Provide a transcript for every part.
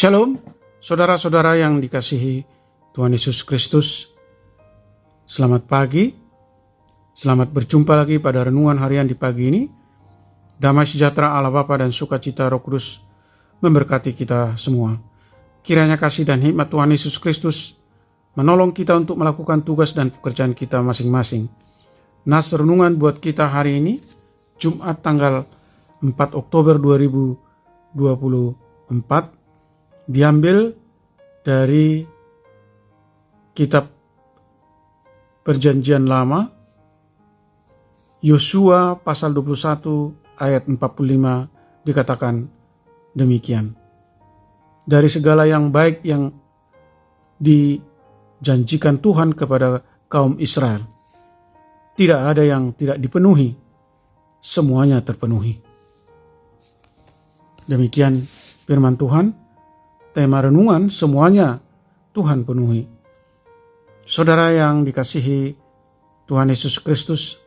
Shalom, saudara-saudara yang dikasihi Tuhan Yesus Kristus. Selamat pagi, selamat berjumpa lagi pada renungan harian di pagi ini. Damai sejahtera Allah Bapa dan sukacita Roh Kudus memberkati kita semua. Kiranya kasih dan hikmat Tuhan Yesus Kristus menolong kita untuk melakukan tugas dan pekerjaan kita masing-masing. Nas renungan buat kita hari ini, Jumat tanggal 4 Oktober 2024, diambil dari kitab Perjanjian Lama, Yosua pasal 21 ayat 45 dikatakan demikian. Dari segala yang baik yang dijanjikan Tuhan kepada kaum Israel, tidak ada yang tidak dipenuhi, semuanya terpenuhi. Demikian firman Tuhan. Tema renungan, semuanya Tuhan penuhi. Saudara yang dikasihi Tuhan Yesus Kristus,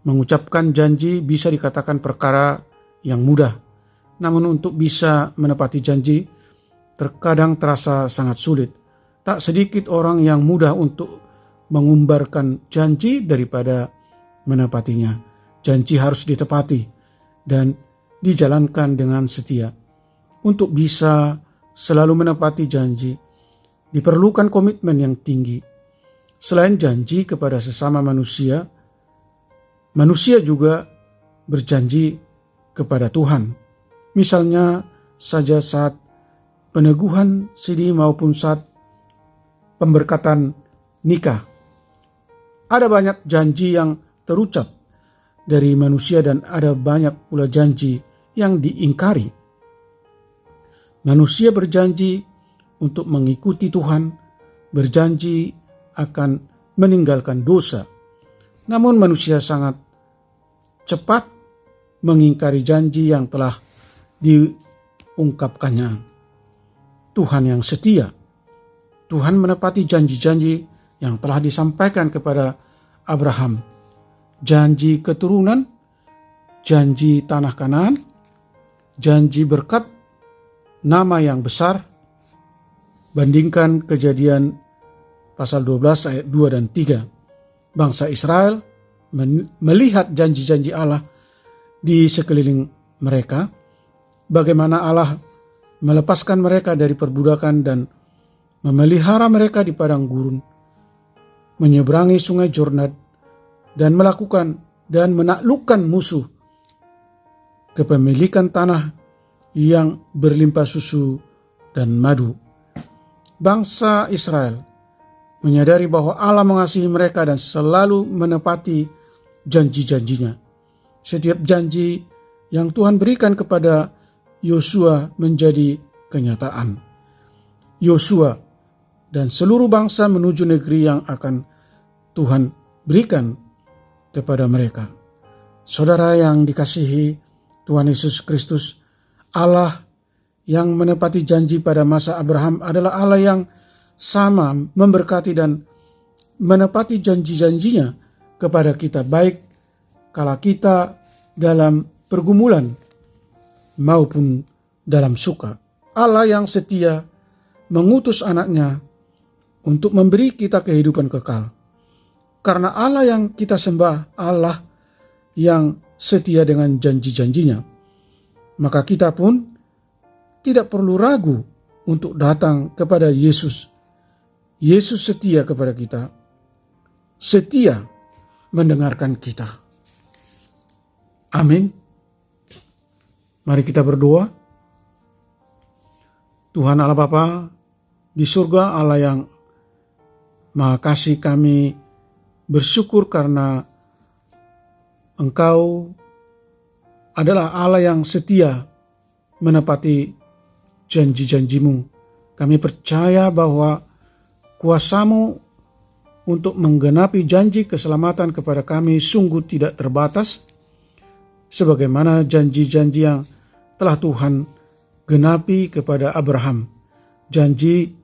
mengucapkan janji bisa dikatakan perkara yang mudah. Namun untuk bisa menepati janji, terkadang terasa sangat sulit. Tak sedikit orang yang mudah untuk mengumbarkan janji daripada menepatinya. Janji harus ditepati dan dijalankan dengan setia. Untuk bisa selalu menepati janji, diperlukan komitmen yang tinggi. Selain janji kepada sesama manusia, manusia juga berjanji kepada Tuhan. Misalnya saja saat peneguhan sidi maupun saat pemberkatan nikah. Ada banyak janji yang terucap dari manusia dan ada banyak pula janji yang diingkari. Manusia berjanji untuk mengikuti Tuhan, berjanji akan meninggalkan dosa. Namun manusia sangat cepat mengingkari janji yang telah diungkapkannya. Tuhan yang setia. Tuhan menepati janji-janji yang telah disampaikan kepada Abraham. Janji keturunan, janji tanah Kanaan, janji berkat, nama yang besar. Bandingkan Kejadian pasal 12 ayat 2 dan 3. Bangsa Israel melihat janji-janji Allah di sekeliling mereka. Bagaimana Allah melepaskan mereka dari perbudakan dan memelihara mereka di padang gurun, menyeberangi sungai Yordan dan melakukan dan menaklukkan musuh, kepemilikan tanah yang berlimpah susu dan madu. Bangsa Israel menyadari bahwa Allah mengasihi mereka dan selalu menepati janji-janjinya. Setiap janji yang Tuhan berikan kepada Yosua menjadi kenyataan. Yosua dan seluruh bangsa menuju negeri yang akan Tuhan berikan kepada mereka. Saudara yang dikasihi Tuhan Yesus Kristus, Allah yang menepati janji pada masa Abraham adalah Allah yang sama memberkati dan menepati janji-janjinya kepada kita, baik kala kita dalam pergumulan maupun dalam suka. Allah yang setia mengutus anaknya untuk memberi kita kehidupan kekal. Karena Allah yang kita sembah, Allah yang setia dengan janji-janjinya, maka kita pun tidak perlu ragu untuk datang kepada Yesus. Yesus setia kepada kita, setia mendengarkan kita. Amin. Mari kita berdoa. Tuhan Allah Bapa di surga, Allah yang Maha Kasih, kami bersyukur karena Engkau adalah Allah yang setia menepati janji-janjimu. Kami percaya bahwa kuasa-Mu untuk menggenapi janji keselamatan kepada kami sungguh tidak terbatas, sebagaimana janji-janji yang telah Tuhan genapi kepada Abraham. Janji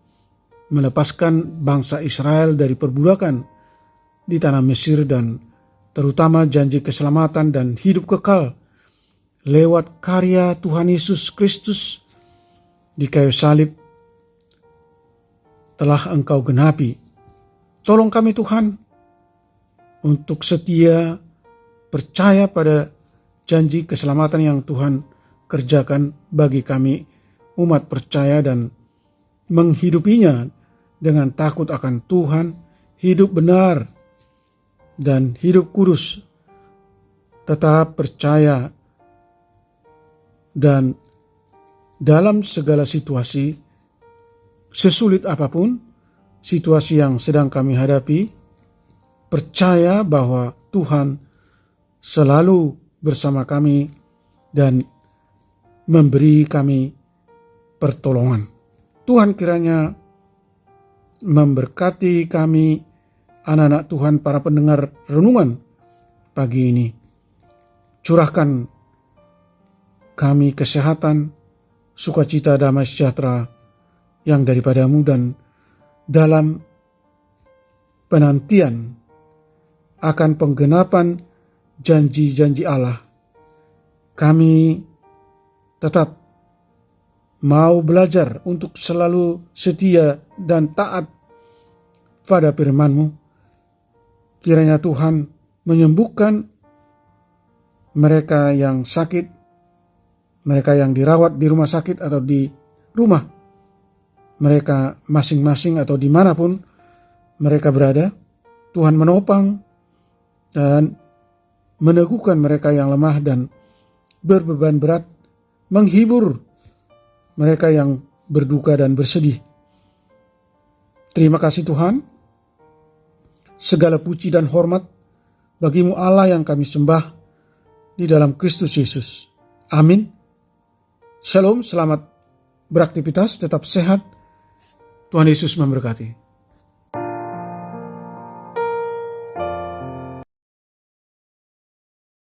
melepaskan bangsa Israel dari perbudakan di tanah Mesir dan terutama janji keselamatan dan hidup kekal lewat karya Tuhan Yesus Kristus di kayu salib telah Engkau genapi. Tolong kami Tuhan untuk setia percaya pada janji keselamatan yang Tuhan kerjakan bagi kami umat percaya dan menghidupinya dengan takut akan Tuhan, hidup benar dan hidup kudus, tetap percaya dan dalam segala situasi, sesulit apapun situasi yang sedang kami hadapi, percaya bahwa Tuhan selalu bersama kami dan memberi kami pertolongan. Tuhan kiranya memberkati kami, anak-anak Tuhan, para pendengar renungan pagi ini. Curahkan kami kesehatan, sukacita, damai sejahtera yang daripadamu, dan dalam penantian akan penggenapan janji-janji Allah, kami tetap mau belajar untuk selalu setia dan taat pada firman-Mu. Kiranya Tuhan menyembuhkan mereka yang sakit, mereka yang dirawat di rumah sakit atau di rumah mereka masing-masing atau dimanapun mereka berada. Tuhan menopang dan meneguhkan mereka yang lemah dan berbeban berat, menghibur mereka yang berduka dan bersedih. Terima kasih Tuhan. Segala puji dan hormat bagi-Mu Allah yang kami sembah di dalam Kristus Yesus. Amin. Shalom, selamat beraktivitas, tetap sehat. Tuhan Yesus memberkati.